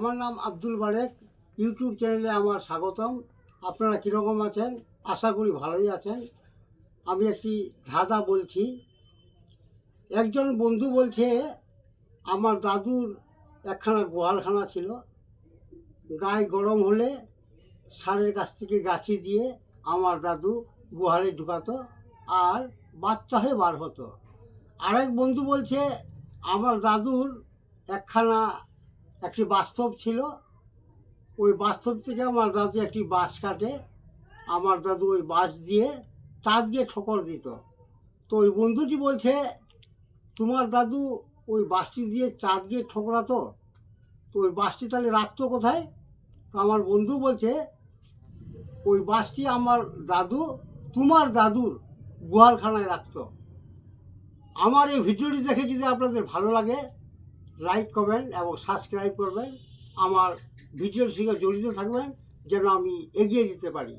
আমার নাম আব্দুল বারেক। ইউটিউব চ্যানেলে আমার স্বাগতম। আপনারা কীরকম আছেন? আশা করি ভালোই আছেন। আমি একটি ধাঁধা বলছি। একজন বন্ধু বলছে, আমার দাদুর একখানা গোয়ালখানা ছিল। গায়ে গরম হলে ষাঁড়ের কাছ থেকে গাছি দিয়ে আমার দাদু গোয়ালে ঢুকাতো আর বাচ্চা হয়ে বার হতো। আরেক বন্ধু বলছে, আমার দাদুর একটি বাস্তব ছিল। ওই বাস্তব থেকে আমার দাদু একটি বাঁশ কাটে, আমার দাদু ওই বাঁশ দিয়ে তার দিয়ে ঠোকর দিত। তো ওই বন্ধুটি বলছে, তোমার দাদু ওই বাঁশটি দিয়ে চার দিয়ে ঠোকরাতো, তো ওই বাঁশটি তাহলে রাখতো কোথায়? তো আমার বন্ধু বলছে, ওই বাঁশটি আমার দাদু তোমার দাদুর গোয়ালখানায় রাখতো। আমার এই ভিডিওটি দেখে যদি আপনাদের ভালো লাগে, লাইক করবেন এবং সাবস্ক্রাইব করবেন। আমার ভিডিওর সঙ্গে জড়িত থাকবেন যেন আমি এগিয়ে যেতে পারি।